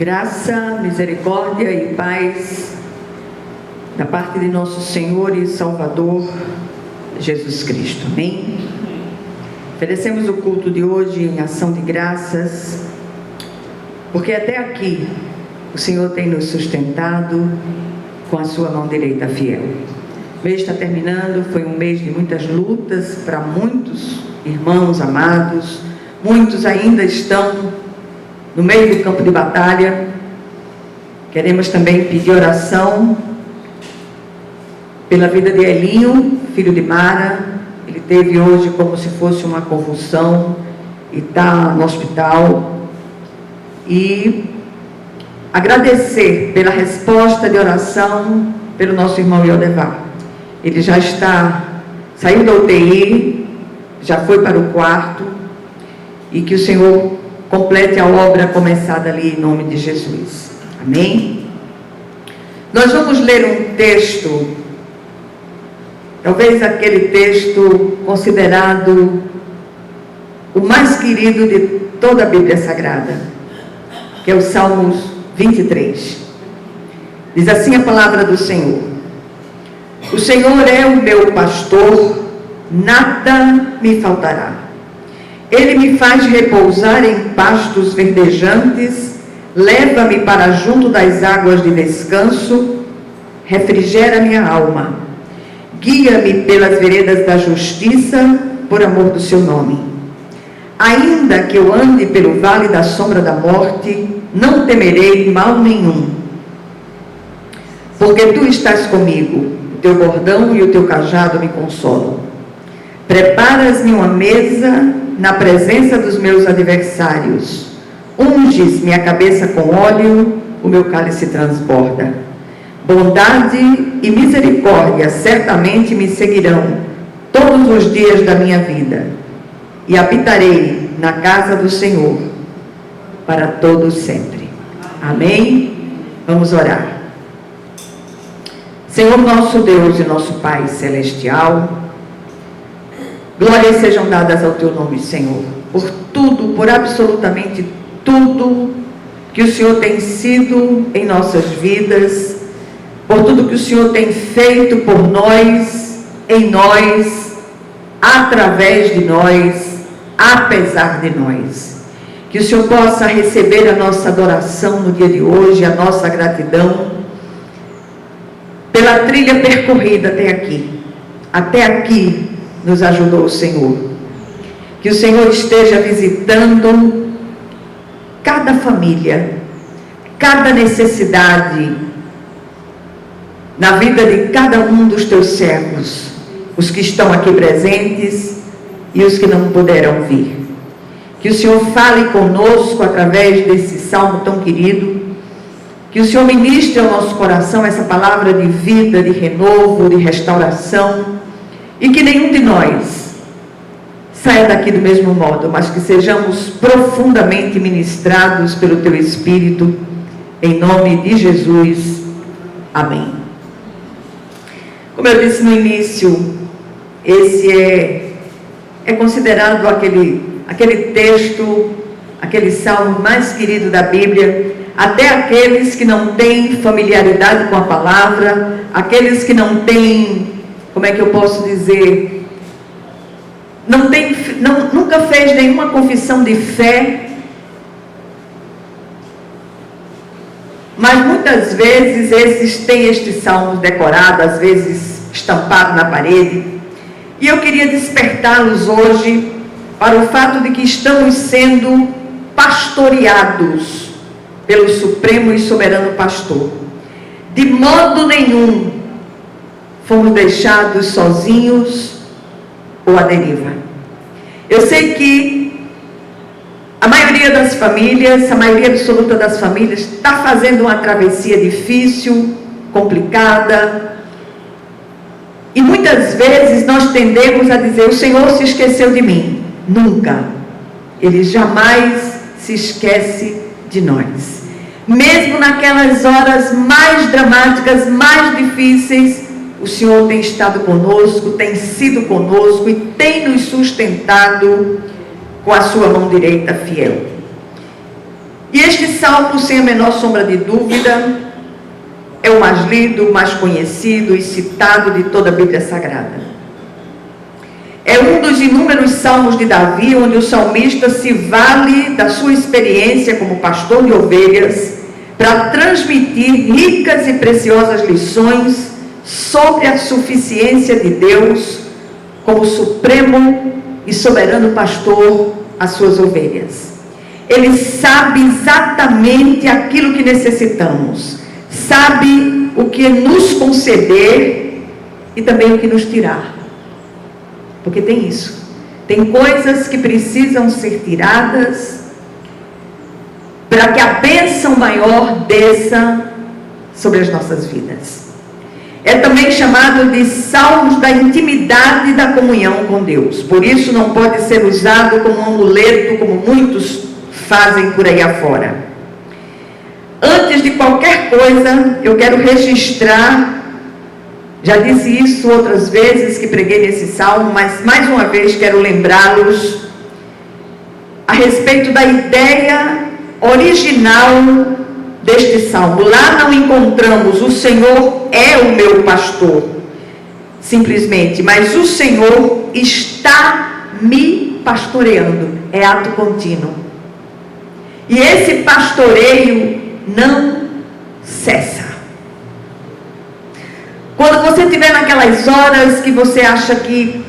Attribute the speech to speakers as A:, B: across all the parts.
A: Graça, misericórdia e paz da parte de nosso Senhor e Salvador Jesus Cristo. Amém? Oferecemos o culto de hoje em ação de graças, porque até aqui o Senhor tem nos sustentado com a sua mão direita fiel. O mês está terminando, foi um mês de muitas lutas para muitos irmãos amados, muitos ainda estão no meio do campo de batalha. Queremos também pedir oração pela vida de Elinho, filho de Mara. Ele teve hoje como se fosse uma convulsão e está no hospital. E agradecer pela resposta de oração pelo nosso irmão Iodevar. Ele já saiu da UTI, já foi para o quarto, e que o Senhor complete a obra começada ali em nome de Jesus. Amém? Nós vamos ler um texto, talvez aquele texto considerado o mais querido de toda a Bíblia Sagrada, que é o Salmos 23. Diz assim a palavra do Senhor: o Senhor é o meu pastor, nada me faltará. Ele me faz repousar em pastos verdejantes, leva-me para junto das águas de descanso, refrigera minha alma. Guia-me pelas veredas da justiça, por amor do seu nome. Ainda que eu ande pelo vale da sombra da morte, não temerei mal nenhum, porque tu estás comigo, o teu bordão e o teu cajado me consolam. Preparas-me uma mesa na presença dos meus adversários. Unges minha cabeça com óleo, o meu cálice transborda. Bondade e misericórdia certamente me seguirão todos os dias da minha vida, e habitarei na casa do Senhor para todos sempre. Amém? Vamos orar. Senhor nosso Deus e nosso Pai celestial, glórias sejam dadas ao teu nome, Senhor, por tudo, por absolutamente tudo que o Senhor tem sido em nossas vidas, por tudo que o Senhor tem feito por nós, em nós, através de nós, apesar de nós. Que o Senhor possa receber a nossa adoração no dia de hoje, a nossa gratidão pela trilha percorrida até aqui. Até aqui nos ajudou o Senhor. Que o Senhor esteja visitando cada família, cada necessidade na vida de cada um dos teus servos, os que estão aqui presentes e os que não puderam vir. Que o Senhor fale conosco através desse salmo tão querido, que o Senhor ministre ao nosso coração essa palavra de vida, de renovo, de restauração, e que nenhum de nós saia daqui do mesmo modo, mas que sejamos profundamente ministrados pelo teu Espírito, em nome de Jesus. Amém. Como eu disse no início, esse é considerado aquele texto, aquele salmo mais querido da Bíblia, até aqueles que não têm familiaridade com a palavra, aqueles que não têm, como é que eu posso dizer, nunca fez nenhuma confissão de fé, mas muitas vezes esses têm estes salmos decorados, às vezes estampados na parede. E eu queria despertá-los hoje para o fato de que estamos sendo pastoreados pelo Supremo e Soberano Pastor. De modo nenhum fomos deixados sozinhos ou à deriva. Eu sei que a maioria das famílias, a maioria absoluta das famílias, está fazendo uma travessia difícil, complicada, e muitas vezes nós tendemos a dizer: o Senhor se esqueceu de mim. Nunca. Ele jamais se esquece de nós. Mesmo naquelas horas mais dramáticas, mais difíceis, o Senhor tem estado conosco, tem sido conosco e tem nos sustentado com a sua mão direita fiel. E este salmo, sem a menor sombra de dúvida, é o mais lido, o mais conhecido e citado de toda a Bíblia Sagrada. É um dos inúmeros salmos de Davi, onde o salmista se vale da sua experiência como pastor de ovelhas para transmitir ricas e preciosas lições sobre a suficiência de Deus como supremo e soberano pastor às suas ovelhas. Ele sabe exatamente aquilo que necessitamos, sabe o que nos conceder e também o que nos tirar. Porque tem isso. Tem coisas que precisam ser tiradas para que a bênção maior desça sobre as nossas vidas. É também chamado de salmos da intimidade e da comunhão com Deus. Por isso não pode ser usado como um amuleto, como muitos fazem por aí afora. Antes de qualquer coisa, eu quero registrar, já disse isso outras vezes que preguei nesse salmo, mas mais uma vez quero lembrá-los a respeito da ideia original deste salmo. Lá não encontramos o Senhor é o meu pastor, simplesmente, mas o Senhor está me pastoreando. É ato contínuo. E esse pastoreio não cessa. Quando você estiver naquelas horas que você acha que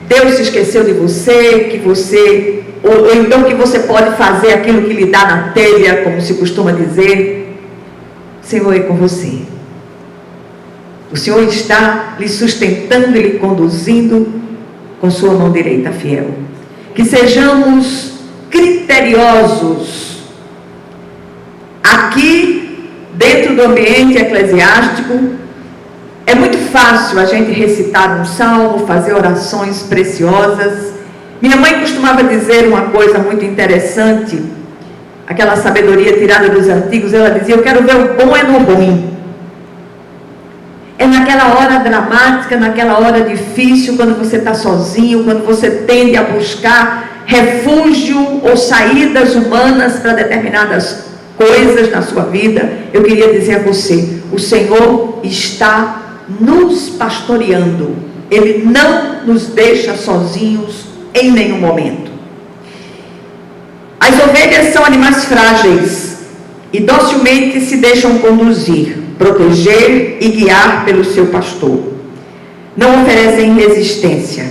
A: Deus se esqueceu de você, ou então que você pode fazer aquilo que lhe dá na telha, como se costuma dizer, o Senhor é com você. O Senhor está lhe sustentando e lhe conduzindo com sua mão direita fiel. Que sejamos criteriosos aqui dentro do ambiente eclesiástico. É muito fácil a gente recitar um salmo, fazer orações preciosas. Minha mãe costumava dizer uma coisa muito interessante, aquela sabedoria tirada dos antigos. Ela dizia: eu quero ver o bom é no ruim. É naquela hora dramática, naquela hora difícil, quando você está sozinho, quando você tende a buscar refúgio ou saídas humanas para determinadas coisas na sua vida. Eu queria dizer a você: o Senhor está nos pastoreando. Ele não nos deixa sozinhos em nenhum momento. As ovelhas são animais frágeis e docilmente se deixam conduzir, proteger e guiar pelo seu pastor. Não oferecem resistência.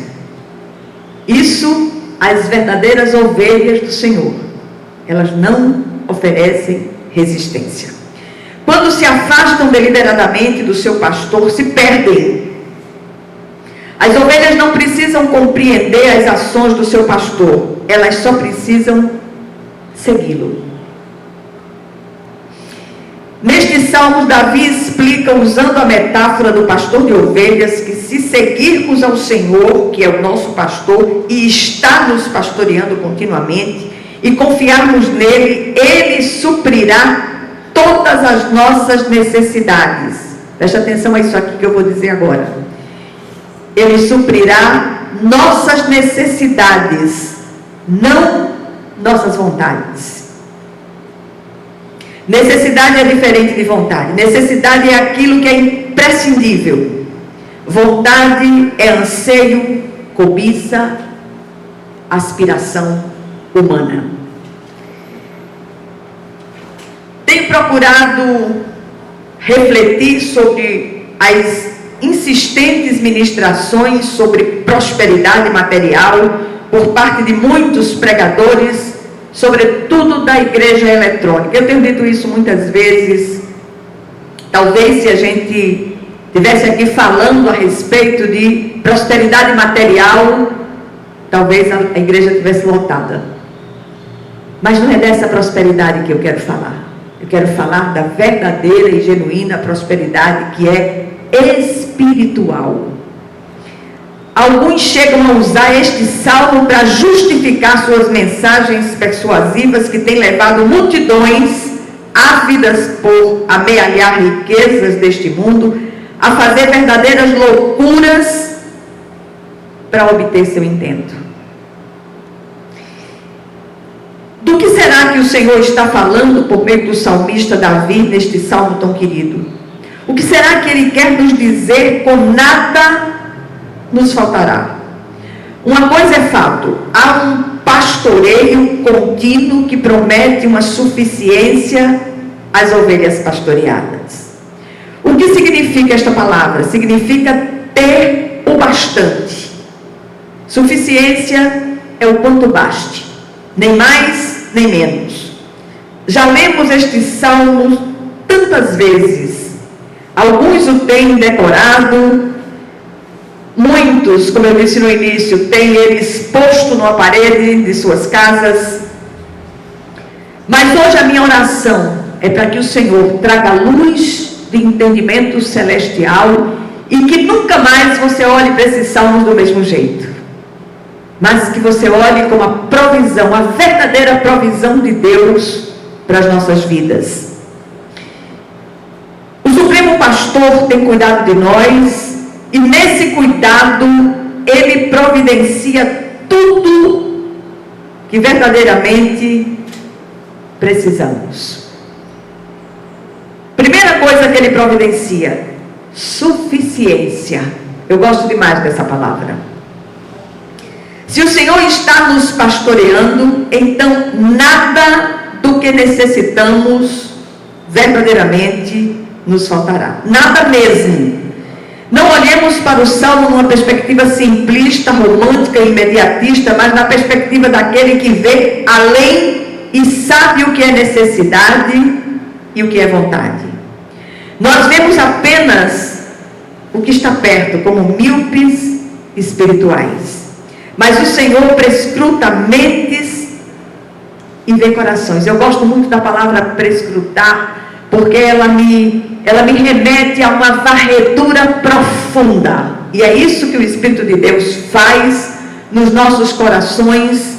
A: Isso, as verdadeiras ovelhas do Senhor, elas não oferecem resistência. Quando se afastam deliberadamente do seu pastor, se perdem. As ovelhas não precisam compreender as ações do seu pastor, elas só precisam segui-lo. Neste salmo, Davi explica, usando a metáfora do pastor de ovelhas, que se seguirmos ao Senhor, que é o nosso pastor, e está nos pastoreando continuamente, e confiarmos nele, ele suprirá todas as nossas necessidades. Preste atenção a isso aqui que eu vou dizer agora. Ele suprirá nossas necessidades, não nossas vontades. Necessidade é diferente de vontade. Necessidade é aquilo que é imprescindível. Vontade é anseio, cobiça, aspiração humana. Tenho procurado refletir sobre as insistentes ministrações sobre prosperidade material por parte de muitos pregadores, sobretudo da igreja eletrônica. Eu tenho dito isso muitas vezes. Talvez se a gente estivesse aqui falando a respeito de prosperidade material, talvez a igreja estivesse lotada. Mas não é dessa prosperidade que eu quero falar. Eu quero falar da verdadeira e genuína prosperidade que é espiritual. Alguns chegam a usar este salmo para justificar suas mensagens persuasivas que têm levado multidões ávidas por amealhar riquezas deste mundo a fazer verdadeiras loucuras para obter seu intento. Do que se será que o Senhor está falando por meio do salmista Davi neste salmo tão querido? O que será que Ele quer nos dizer? Com nada nos faltará. Uma coisa é fato, há um pastoreio contínuo que promete uma suficiência às ovelhas pastoreadas. O que significa esta palavra? Significa ter o bastante. Suficiência é o quanto baste, nem mais nem menos. Já lemos estes salmos tantas vezes, alguns o têm decorado, muitos, como eu disse no início, têm eles posto numa parede de suas casas. Mas hoje a minha oração é para que o Senhor traga luz de entendimento celestial e que nunca mais você olhe para esses salmos do mesmo jeito, mas que você olhe como a provisão, a verdadeira provisão de Deus para as nossas vidas. O Supremo Pastor tem cuidado de nós e nesse cuidado Ele providencia tudo que verdadeiramente precisamos. Primeira coisa que Ele providencia: suficiência. Eu gosto demais dessa palavra. Se o Senhor está nos pastoreando, então nada do que necessitamos verdadeiramente nos faltará. Nada mesmo. Não olhemos para o Salmo numa perspectiva simplista, romântica e imediatista, mas na perspectiva daquele que vê além e sabe o que é necessidade e o que é vontade. Nós vemos apenas o que está perto, como míopes espirituais. Mas o Senhor prescruta mentes e vê corações. Eu gosto muito da palavra prescrutar, porque ela me remete a uma varredura profunda. E é isso que o Espírito de Deus faz nos nossos corações,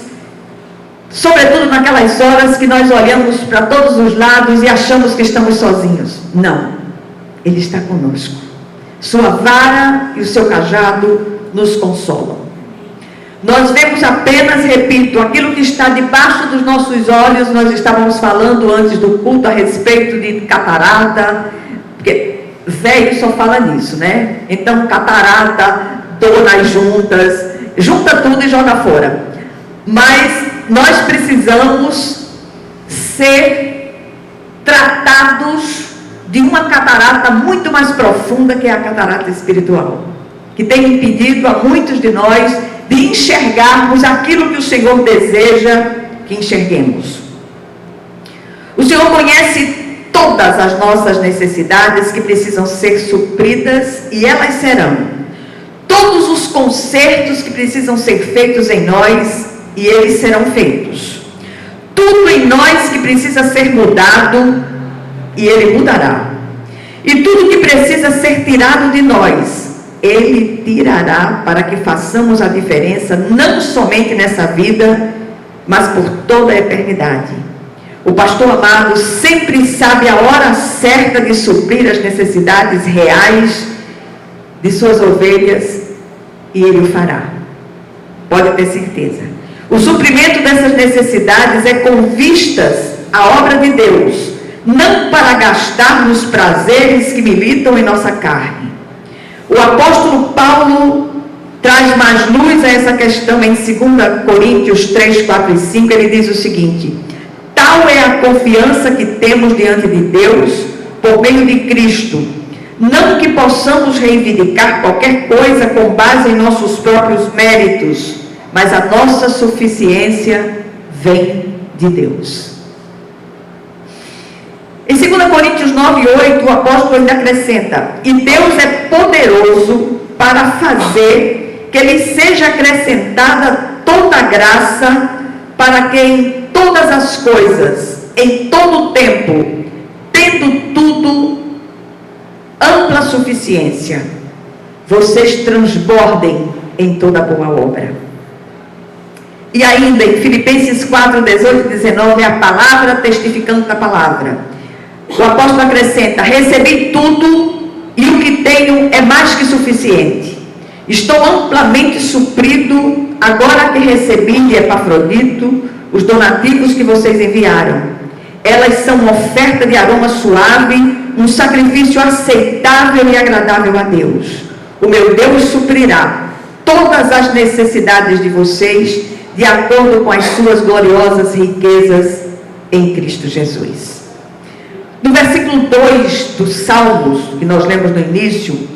A: sobretudo naquelas horas que nós olhamos para todos os lados e achamos que estamos sozinhos. Não, Ele está conosco. Sua vara e o seu cajado nos consolam. Nós vemos apenas, repito, aquilo que está debaixo dos nossos olhos. Nós estávamos falando antes do culto a respeito de catarata, porque velho só fala nisso, né? Então, catarata, dor nas juntas, junta tudo e joga fora. Mas nós precisamos ser tratados de uma catarata muito mais profunda, que é a catarata espiritual, que tem impedido a muitos de nós de enxergarmos aquilo que o Senhor deseja que enxerguemos. O Senhor conhece todas as nossas necessidades que precisam ser supridas, e elas serão. Todos os consertos que precisam ser feitos em nós, e eles serão feitos. Tudo em nós que precisa ser mudado, e Ele mudará. E tudo que precisa ser tirado de nós, Ele tirará, para que façamos a diferença, não somente nessa vida, mas por toda a eternidade. O pastor amado sempre sabe a hora certa de suprir as necessidades reais de suas ovelhas, e Ele o fará. Pode ter certeza. O suprimento dessas necessidades é com vistas à obra de Deus, não para gastar nos prazeres que militam em nossa carne. O apóstolo Paulo traz mais luz a essa questão em 2 Coríntios 3, 4 e 5. Ele diz o seguinte: tal é a confiança que temos diante de Deus por meio de Cristo, não que possamos reivindicar qualquer coisa com base em nossos próprios méritos, mas a nossa suficiência vem de Deus. Em 2 Coríntios 9, 8, o apóstolo ainda acrescenta: e Deus é poderoso para fazer que lhe seja acrescentada toda a graça, para que em todas as coisas, em todo o tempo, tendo tudo ampla suficiência, vocês transbordem em toda boa obra. E ainda em Filipenses 4, 18 e 19, a palavra testificando da palavra. O apóstolo acrescenta: recebi tudo e o que tenho é mais que suficiente. Estou amplamente suprido agora que recebi de Epafrodito os donativos que vocês enviaram. Elas são uma oferta de aroma suave, um sacrifício aceitável e agradável a Deus. O meu Deus suprirá todas as necessidades de vocês, de acordo com as suas gloriosas riquezas em Cristo Jesus. No versículo 2 dos Salmos, que nós lemos no início,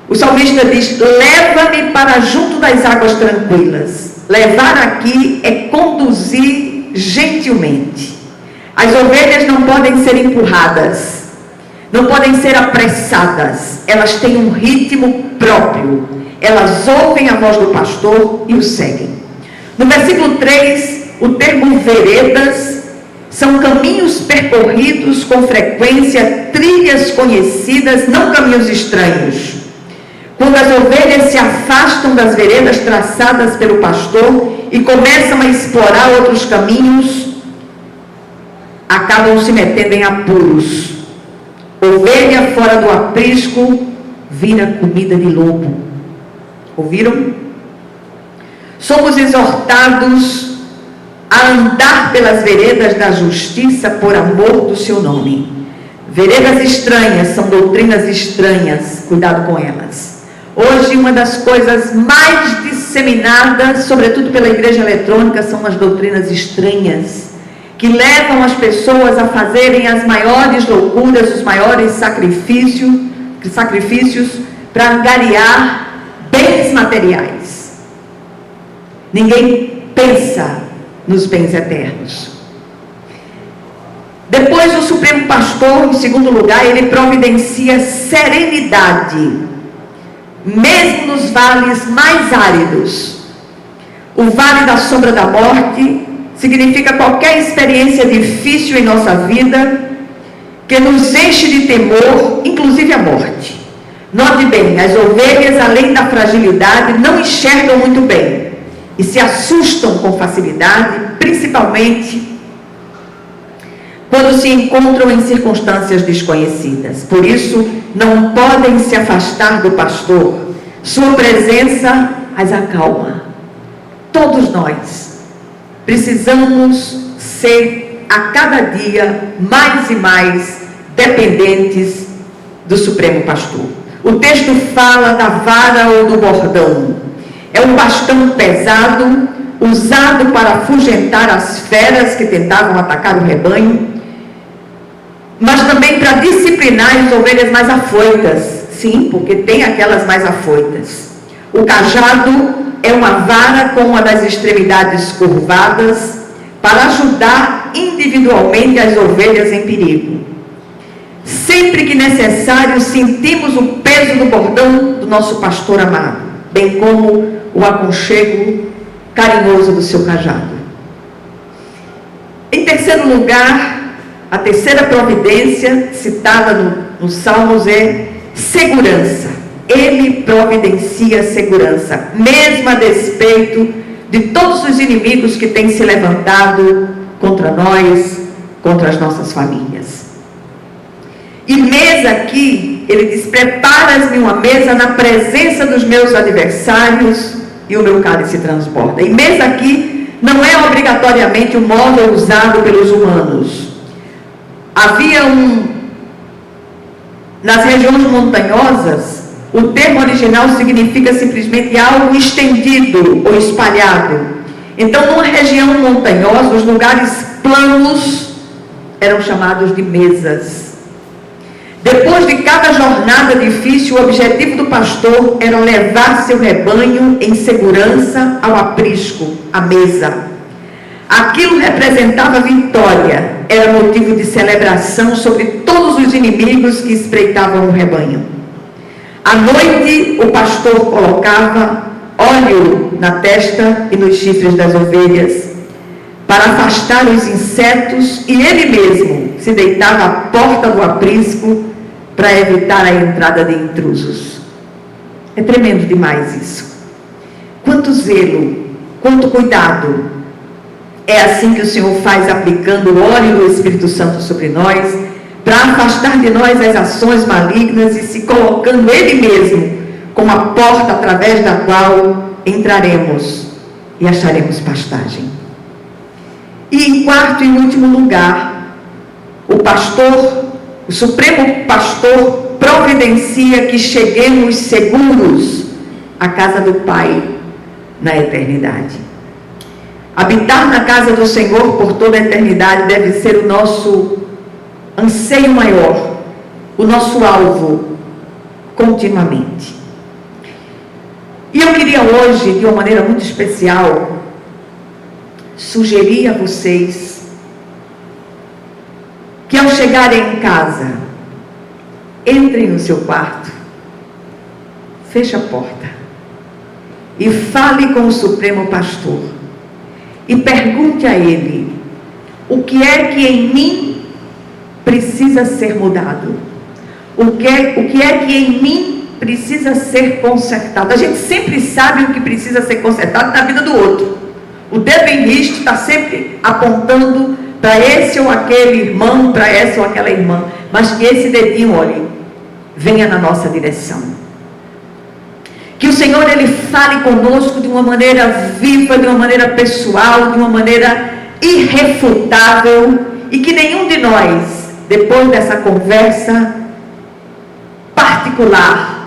A: o salmista diz: leva-me para junto das águas tranquilas. Levar aqui é conduzir gentilmente. As ovelhas não podem ser empurradas, não podem ser apressadas. Elas têm um ritmo próprio. Elas ouvem a voz do pastor e o seguem. No versículo 3, o termo veredas são caminhos percorridos com frequência, trilhas conhecidas, não caminhos estranhos. Quando as ovelhas se afastam das veredas traçadas pelo pastor e começam a explorar outros caminhos, acabam se metendo em apuros. Ovelha fora do aprisco vira comida de lobo. Ouviram? Somos exortados a andar pelas veredas da justiça por amor do seu nome. Veredas estranhas são doutrinas estranhas, cuidado com elas. Hoje, uma das coisas mais disseminadas, sobretudo pela igreja eletrônica, são as doutrinas estranhas, que levam as pessoas a fazerem as maiores loucuras, os maiores sacrifícios para angariar bens materiais. Ninguém pensa nos bens eternos. Depois, o Supremo Pastor, em segundo lugar, ele providencia serenidade, mesmo nos vales mais áridos. O vale da sombra da morte significa qualquer experiência difícil em nossa vida que nos enche de temor, inclusive a morte. Note bem, as ovelhas, além da fragilidade, não enxergam muito bem e se assustam com facilidade, principalmente quando se encontram em circunstâncias desconhecidas. Por isso, não podem se afastar do pastor. Sua presença as acalma. Todos nós precisamos ser, a cada dia, mais e mais dependentes do Supremo Pastor. O texto fala da vara ou do bordão. É um bastão pesado, usado para afugentar as feras que tentavam atacar o rebanho, mas também para disciplinar as ovelhas mais afoitas. Sim, porque tem aquelas mais afoitas. O cajado é uma vara com uma das extremidades curvadas para ajudar individualmente as ovelhas em perigo. Sempre que necessário, sentimos o peso do bordão do nosso pastor amado, bem como o aconchego carinhoso do seu cajado. Em terceiro lugar, a terceira providência citada nos Salmos é segurança. Ele providencia segurança, mesmo a despeito de todos os inimigos que têm se levantado contra nós, contra as nossas famílias. E mesa aqui, ele diz: preparas-me uma mesa na presença dos meus adversários e o meu cálice transborda. E mesa aqui não é obrigatoriamente o móvel usado pelos humanos. Havia nas regiões montanhosas, o termo original significa simplesmente algo estendido ou espalhado. Então, numa região montanhosa, os lugares planos eram chamados de mesas. Depois de cada jornada difícil, o objetivo do pastor era levar seu rebanho em segurança ao aprisco, à mesa. Aquilo representava vitória, era motivo de celebração sobre todos os inimigos que espreitavam o rebanho. À noite, o pastor colocava óleo na testa e nos chifres das ovelhas para afastar os insetos, e ele mesmo se deitava à porta do aprisco para evitar a entrada de intrusos. É tremendo demais isso. Quanto zelo, quanto cuidado. É assim que o Senhor faz, aplicando o óleo do Espírito Santo sobre nós, para afastar de nós as ações malignas e se colocando Ele mesmo como a porta através da qual entraremos e acharemos pastagem. E em quarto e último lugar, o Supremo Pastor providencia que cheguemos seguros à casa do Pai na eternidade. Habitar na casa do Senhor por toda a eternidade deve ser o nosso anseio maior, o nosso alvo continuamente. E eu queria hoje, de uma maneira muito especial, sugerir a vocês que ao chegarem em casa, entrem no seu quarto, feche a porta e fale com o Supremo Pastor e pergunte a ele: o que é que em mim precisa ser mudado? O que é que em mim precisa ser consertado? A gente sempre sabe o que precisa ser consertado na vida do outro. O dedo em riste está sempre apontando para esse ou aquele irmão, para essa ou aquela irmã, mas que esse dedinho, olhe, venha na nossa direção. Que o Senhor, Ele fale conosco de uma maneira viva, de uma maneira pessoal, de uma maneira irrefutável, e que nenhum de nós, depois dessa conversa particular,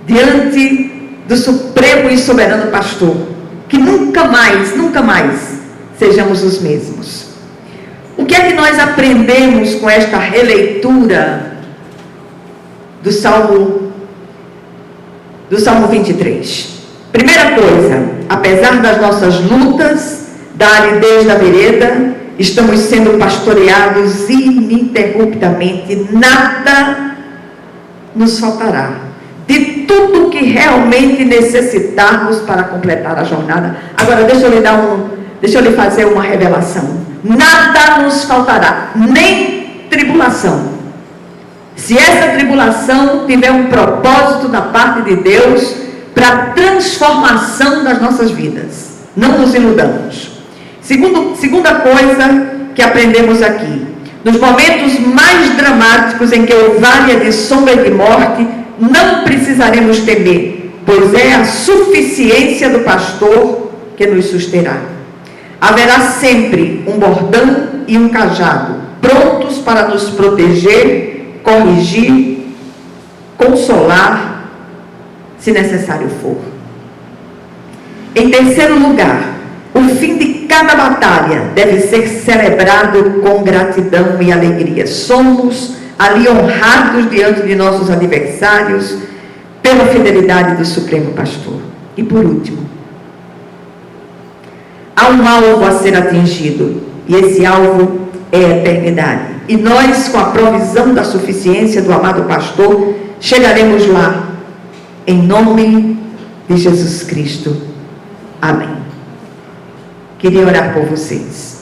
A: diante do Supremo e Soberano Pastor, que nunca mais sejamos os mesmos. O que é que nós aprendemos com esta releitura do Salmo 23? Primeira coisa, apesar das nossas lutas, da aridez da vereda, estamos sendo pastoreados ininterruptamente, nada nos faltará. De tudo que realmente necessitarmos para completar a jornada. Agora, deixa eu lhe fazer uma revelação. Nada nos faltará, nem tribulação. Se essa tribulação tiver um propósito da parte de Deus para a transformação das nossas vidas, não nos iludamos. Segunda coisa que aprendemos aqui: nos momentos mais dramáticos em que o vale de sombra e de morte, não precisaremos temer, pois é a suficiência do pastor que nos susterá. Haverá sempre um bordão e um cajado, prontos para nos proteger, corrigir, consolar, se necessário for. Em terceiro lugar, o fim de cada batalha deve ser celebrado com gratidão e alegria. Somos ali honrados diante de nossos adversários pela fidelidade do Supremo Pastor. E por último, há um alvo a ser atingido, e esse alvo é a eternidade. E nós, com a provisão da suficiência do amado pastor, chegaremos lá, em nome de Jesus Cristo. Amém. Queria orar por vocês.